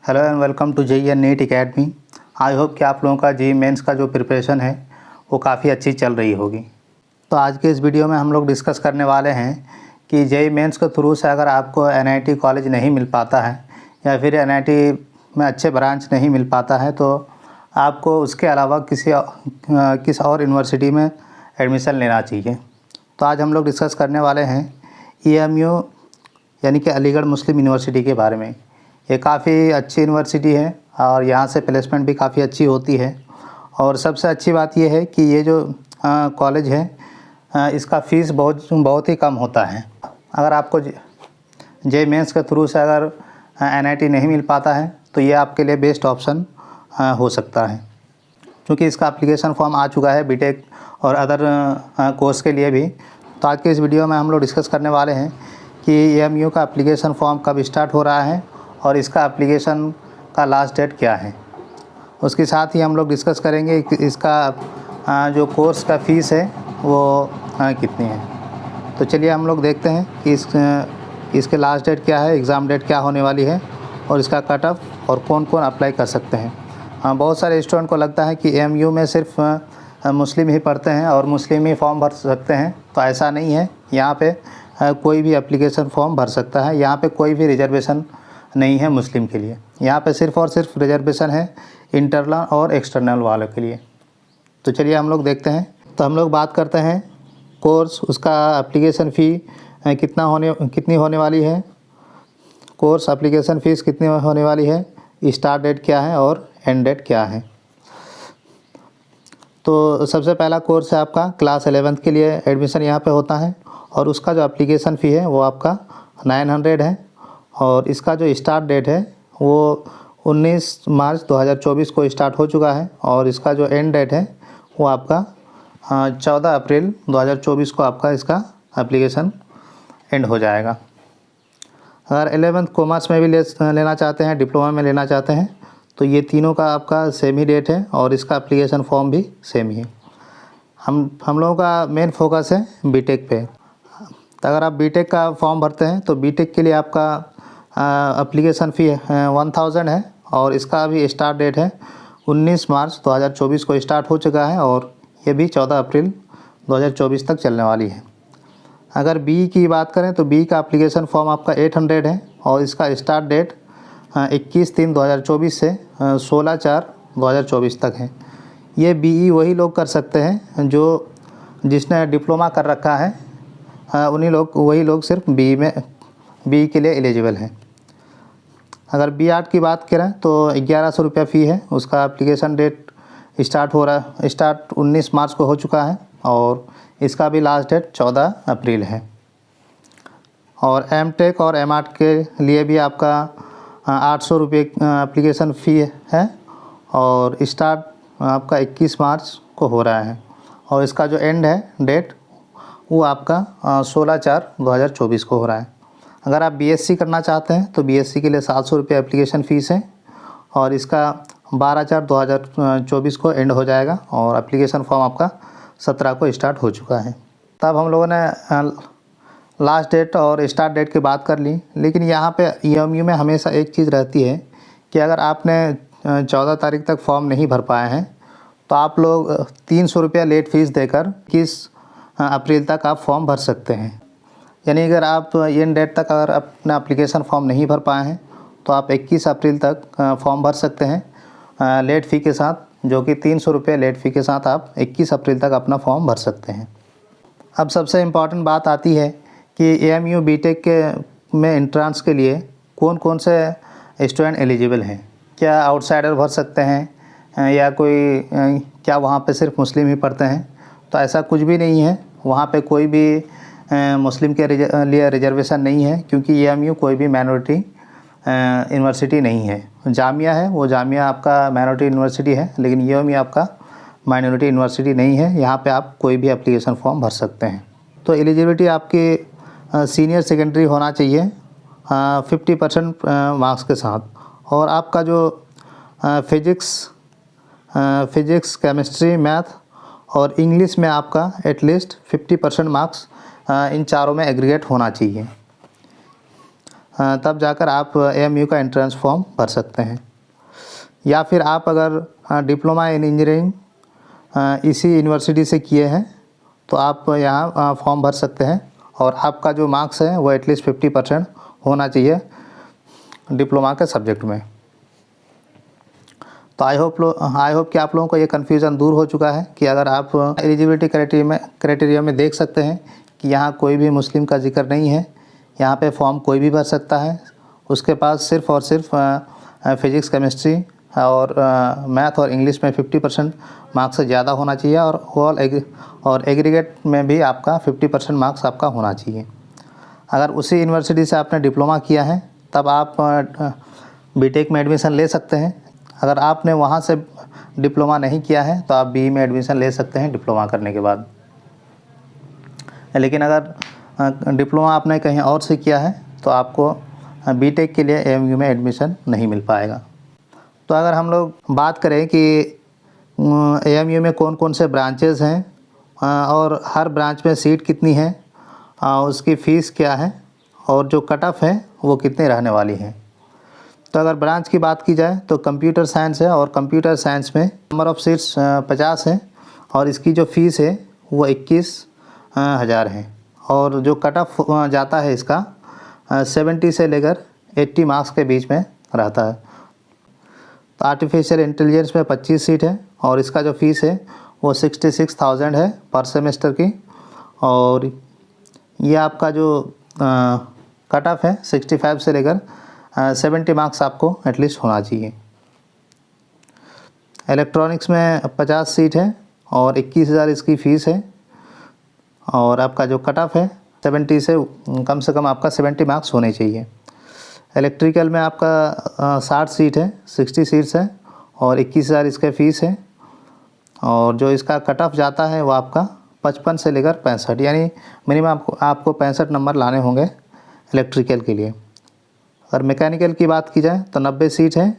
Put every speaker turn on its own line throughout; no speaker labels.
Hello and welcome to JEE NEET academy. I hope कि आप लोगों का जेईई मेंस का जो प्रिपरेशन है वो काफ़ी अच्छी चल रही होगी। तो आज के इस वीडियो में हम लोग डिस्कस करने वाले हैं कि जेईई मेंस के थ्रू से अगर आपको एनआईटी कॉलेज नहीं मिल पाता है या फिर एनआईटी में अच्छे ब्रांच नहीं मिल पाता है तो आपको उसके अलावा किस और यूनिवर्सिटी में एडमिशन लेना चाहिए। तो आज हम लोग डिस्कस करने वाले हैं EMU यानी कि अलीगढ़ मुस्लिम यूनिवर्सिटी के बारे में। ये काफ़ी अच्छी यूनिवर्सिटी है और यहाँ से प्लेसमेंट भी काफ़ी अच्छी होती है। और सबसे अच्छी बात ये है कि ये जो कॉलेज है इसका फ़ीस बहुत ही कम होता है। अगर आपको जेईई मेंस के थ्रू से अगर एनआईटी नहीं मिल पाता है तो ये आपके लिए बेस्ट ऑप्शन हो सकता है, क्योंकि इसका एप्लीकेशन फॉर्म आ चुका है बीटेक और अदर कोर्स के लिए भी। तो आज के इस वीडियो में हम लोग डिस्कस करने वाले हैं कि EMU का एप्लीकेशन फॉर्म कब स्टार्ट हो रहा है और इसका एप्लीकेशन का लास्ट डेट क्या है। उसके साथ ही हम लोग डिस्कस करेंगे कि इसका जो कोर्स का फ़ीस है वो कितनी है। तो चलिए हम लोग देखते हैं कि इसके लास्ट डेट क्या है, एग्ज़ाम डेट क्या होने वाली है और इसका कट ऑफ और कौन कौन अप्लाई कर सकते हैं। बहुत सारे स्टूडेंट को लगता है कि EMU में सिर्फ मुस्लिम ही पढ़ते हैं और मुस्लिम ही फॉर्म भर सकते हैं। तो ऐसा नहीं है, यहाँ पे कोई भी एप्लीकेशन फॉर्म भर सकता है। यहाँ पे कोई भी रिजर्वेशन नहीं है मुस्लिम के लिए। यहाँ पे सिर्फ़ और सिर्फ रिजर्वेशन है इंटरनल और एक्सटर्नल वालों के लिए। तो चलिए हम लोग देखते हैं। तो हम लोग बात करते हैं कोर्स, उसका एप्लीकेशन फ़ी कितनी होने वाली है, कोर्स एप्लीकेशन फ़ीस कितनी होने वाली है, स्टार्ट डेट क्या है और एंड डेट क्या है। तो सबसे पहला कोर्स है आपका क्लास 11th के लिए एडमिशन यहाँ पे होता है और उसका जो एप्लीकेशन फ़ी है वो आपका 900 है। और इसका जो स्टार्ट डेट है वो 19 मार्च 2024 को स्टार्ट हो चुका है और इसका जो एंड डेट है वो आपका 14 अप्रैल 2024 को आपका इसका एप्लीकेशन एंड हो जाएगा। अगर 11th कॉमर्स में भी लेना चाहते हैं, डिप्लोमा में लेना चाहते हैं तो ये तीनों का आपका सेम ही डेट है और इसका एप्लीकेशन फॉर्म भी सेम ही है। हम लोगों का मेन फोकस है बीटेक पे। तो अगर आप बीटेक का फॉर्म भरते हैं तो बीटेक के लिए आपका एप्लीकेशन फ़ी 1000 है और इसका अभी स्टार्ट डेट है 19 मार्च 2024 को स्टार्ट हो चुका है और ये भी 14 अप्रैल 2024 तक चलने वाली है। अगर बी की बात करें तो बी का एप्लीकेशन फॉर्म आपका 800 है और इसका स्टार्ट डेट 21/3/2024 से 16/4/2024 तक है। ये BE वही लोग कर सकते हैं जो जिसने डिप्लोमा कर रखा है, वही लोग सिर्फ BE के लिए एलिजिबल हैं। अगर B.Ed की बात करें तो 1100 रुपया फ़ी है। उसका एप्लीकेशन डेट स्टार्ट 19 मार्च को हो चुका है और इसका भी लास्ट डेट 14 अप्रैल है। और M.Tech और M.Ed के लिए भी आपका 800 रुपये एप्लीकेशन फ़ी है और स्टार्ट आपका 21 मार्च को हो रहा है और इसका जो एंड है डेट वो आपका 16/4/2024 को हो रहा है। अगर आप BSc करना चाहते हैं तो BSc के लिए 700 रुपये एप्लीकेशन फ़ीस है और इसका 12/4/2024 को एंड हो जाएगा और एप्लीकेशन फॉर्म आपका 17 को स्टार्ट हो चुका है। तब हम लोगों ने लास्ट डेट और स्टार्ट डेट की बात कर ली, लेकिन यहाँ पे EMU में हमेशा एक चीज़ रहती है कि अगर आपने 14 तारीख तक फॉर्म नहीं भर पाए हैं तो आप लोग 300 रुपया लेट फ़ीस देकर 21 अप्रैल तक आप फॉर्म भर सकते हैं। यानी अगर आप एंड डेट तक अगर अपना एप्लीकेशन फॉर्म नहीं भर पाए हैं तो आप 21 अप्रैल तक फॉर्म भर सकते हैं लेट फ़ी के साथ, जो कि 300 रुपये लेट फ़ी के साथ आप 21 अप्रैल तक अपना फॉर्म भर सकते हैं। अब सबसे इम्पॉर्टेंट बात आती है कि EMU बीटेक के में एंट्रेंस के लिए कौन कौन से स्टूडेंट एलिजिबल हैं। क्या आउटसाइडर भर सकते हैं या क्या वहाँ पे सिर्फ मुस्लिम ही पढ़ते हैं। तो ऐसा कुछ भी नहीं है, वहाँ पे कोई भी मुस्लिम के लिए रिजर्वेशन नहीं है, क्योंकि EMU कोई भी माइनॉरिटी यूनिवर्सिटी नहीं है। जामिया है, वो जामिया आपका माइनॉरिटी यूनिवर्सिटी है, लेकिन EMU आपका माइनॉरिटी यूनिवर्सिटी नहीं है। यहाँ पे आप कोई भी एप्लीकेशन फॉर्म भर सकते हैं। तो एलिजिबिलिटी आपकी सीनियर सेकेंडरी होना चाहिए 50% मार्क्स के साथ और आपका जो फिज़िक्स, केमिस्ट्री, मैथ और इंग्लिश में आपका एटलीस्ट 50% मार्क्स इन चारों में एग्रीगेट होना चाहिए। तब जाकर आप AMU का एंट्रेंस फॉर्म भर सकते हैं। या फिर आप अगर डिप्लोमा इन इंजीनियरिंग इसी यूनिवर्सिटी से किए हैं तो आप यहाँ फॉर्म भर सकते हैं और आपका जो मार्क्स है वो एटलीस्ट 50% होना चाहिए डिप्लोमा के सब्जेक्ट में। तो आई होप कि आप लोगों को ये कन्फ्यूज़न दूर हो चुका है कि अगर आप एलिजिबिलिटी क्राइटेरिया में देख सकते हैं कि यहाँ कोई भी मुस्लिम का जिक्र नहीं है, यहाँ पे फॉर्म कोई भी भर सकता है। उसके पास सिर्फ़ और सिर्फ फिज़िक्स, केमिस्ट्री और मैथ और इंग्लिश में 50% मार्क्स से ज़्यादा होना चाहिए और एग्रीगेट में भी आपका 50% मार्क्स आपका होना चाहिए। अगर उसी यूनिवर्सिटी से आपने डिप्लोमा किया है तब आप बीटेक में एडमिशन ले सकते हैं। अगर आपने वहाँ से डिप्लोमा नहीं किया है तो आप BE में एडमिशन ले सकते हैं डिप्लोमा करने के बाद। लेकिन अगर डिप्लोमा आपने कहीं और से किया है तो आपको बीटेक के लिए AMU में एडमिशन नहीं मिल पाएगा। तो अगर हम लोग बात करें कि AMU में कौन कौन से ब्रांचेज़ हैं और हर ब्रांच में सीट कितनी है, उसकी फ़ीस क्या है और जो कट ऑफ है वो कितने रहने वाली है। तो अगर ब्रांच की बात की जाए तो कंप्यूटर साइंस है और कंप्यूटर साइंस में नंबर ऑफ़ सीट्स 50 है और इसकी जो फ़ीस है वो 21,000 है और जो कट ऑफ जाता है इसका 70 से लेकर 80 मार्क्स के बीच में रहता है। तो आर्टिफिशियल इंटेलिजेंस में 25 सीट है और इसका जो फ़ीस है वो 66,000 है पर सेमेस्टर की और ये आपका जो कट ऑफ है 65 से लेकर 70 मार्क्स आपको एटलीस्ट होना चाहिए। इलेक्ट्रॉनिक्स में 50 सीट है और 21,000 इसकी फ़ीस है और आपका जो कट ऑफ है 70 से कम आपका 70 मार्क्स होने चाहिए। इलेक्ट्रिकल में आपका 60 सीट है, 60 सीट्स है और 21,000 इसका फ़ीस है और जो इसका कट ऑफ जाता है वो आपका 55 से लेकर 65 यानी मिनिमम आपको 65 नंबर लाने होंगे इलेक्ट्रिकल के लिए। अगर मैकेनिकल की बात की जाए तो 90 सीट है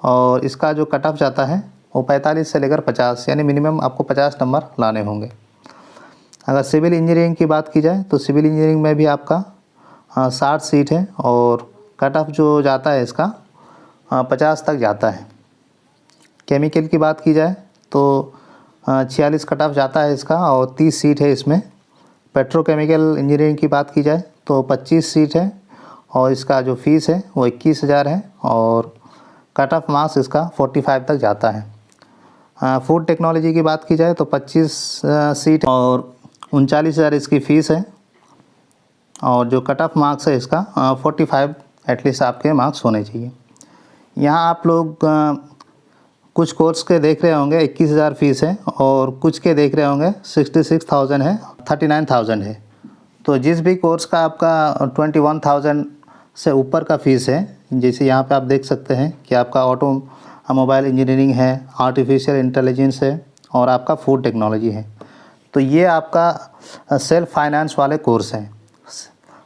और इसका जो कट ऑफ जाता है वो 45 से लेकर 50 यानी मिनिमम आपको 50 नंबर लाने होंगे। अगर सिविल इंजीनियरिंग की बात की जाए तो सिविल इंजीनियरिंग में भी आपका 60 सीट है और कट ऑफ जो जाता है इसका 50 तक जाता है। केमिकल की बात की जाए तो 46 कट ऑफ जाता है इसका और 30 सीट है इसमें। पेट्रोकेमिकल इंजीनियरिंग की बात की जाए तो 25 सीट है और इसका जो फ़ीस है वो 21,000 है और कट ऑफ मार्क्स इसका 45 तक जाता है। फूड टेक्नोलॉजी की बात की जाए तो 25 सीट और 39,000 इसकी फ़ीस है और जो कट ऑफ मार्क्स है इसका 45 एटलीस्ट आपके मार्क्स होने चाहिए। यहाँ आप लोग कुछ कोर्स के देख रहे होंगे 21,000 फ़ीस है और कुछ के देख रहे होंगे 66,000 है, 39,000 है। तो जिस भी कोर्स का आपका 21,000 से ऊपर का फ़ीस है, जैसे यहाँ पे आप देख सकते हैं कि आपका ऑटोमोबाइल इंजीनियरिंग है, आर्टिफिशियल इंटेलिजेंस है और आपका फूड टेक्नोलॉजी है, तो ये आपका सेल्फ फाइनेंस वाले कोर्स हैं।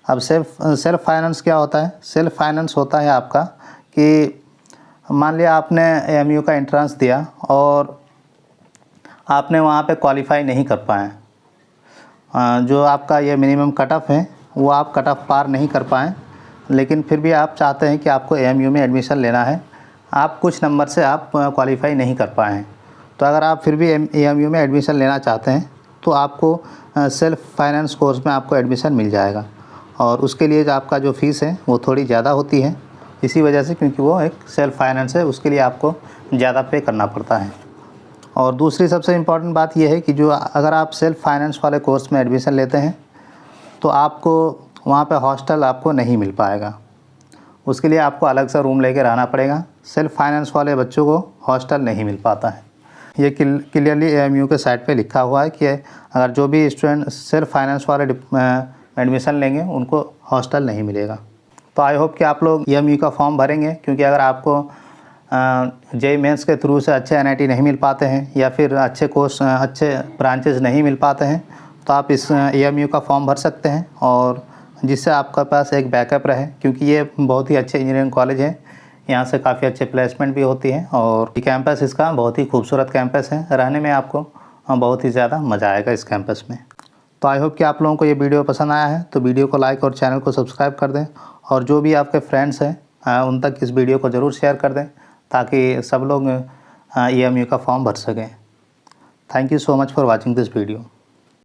अब सेल्फ फाइनेंस क्या होता है? सेल्फ फाइनेंस होता है आपका कि मान लिया आपने AMU का एंट्रेंस दिया और आपने वहाँ पे क्वालिफाई नहीं कर पाए, जो आपका ये मिनिमम कट ऑफ है वो आप कट ऑफ पार नहीं कर पाएँ, लेकिन फिर भी आप चाहते हैं कि आपको AMU में एडमिशन लेना है, आप कुछ नंबर से आप क्वालिफाई नहीं कर पाए हैं। तो अगर आप फिर भी AMU में एडमिशन लेना चाहते हैं तो आपको सेल्फ फाइनेंस कोर्स में आपको एडमिशन मिल जाएगा और उसके लिए जो आपका जो फ़ीस है वो थोड़ी ज़्यादा होती है, इसी वजह से क्योंकि वो एक सेल्फ फाइनेंस है, उसके लिए आपको ज़्यादा पे करना पड़ता है। और दूसरी सबसे इम्पॉर्टेंट बात यह है कि जो अगर आप सेल्फ फाइनेंस वाले कोर्स में एडमिशन लेते हैं तो आपको वहाँ पे हॉस्टल आपको नहीं मिल पाएगा, उसके लिए आपको अलग से रूम लेके रहना पड़ेगा। सेल्फ फाइनेंस वाले बच्चों को हॉस्टल नहीं मिल पाता है। ये क्लियरली AMU के साइट पे लिखा हुआ है कि अगर जो भी स्टूडेंट सेल्फ फाइनेंस वाले एडमिशन लेंगे उनको हॉस्टल नहीं मिलेगा। तो आई होप कि आप लोग AMU का फॉर्म भरेंगे, क्योंकि अगर आपको JEE मेंस के थ्रू से अच्छे NIT नहीं मिल पाते हैं या फिर अच्छे कोर्स अच्छे ब्रांचेस नहीं मिल पाते हैं तो आप इस AMU का फॉर्म भर सकते हैं और जिससे आपके पास एक बैकअप रहे, क्योंकि ये बहुत ही अच्छे इंजीनियरिंग कॉलेज है, यहाँ से काफ़ी अच्छे प्लेसमेंट भी होती है और कैंपस इसका बहुत ही खूबसूरत कैंपस है, रहने में आपको बहुत ही ज़्यादा मज़ा आएगा इस कैंपस में। तो आई होप कि आप लोगों को ये वीडियो पसंद आया है, तो वीडियो को लाइक और चैनल को सब्सक्राइब कर दें और जो भी आपके फ्रेंड्स हैं उन तक इस वीडियो को ज़रूर शेयर कर दें ताकि सब लोग EMU का फॉर्म भर सकें। Thank you so much for watching this video.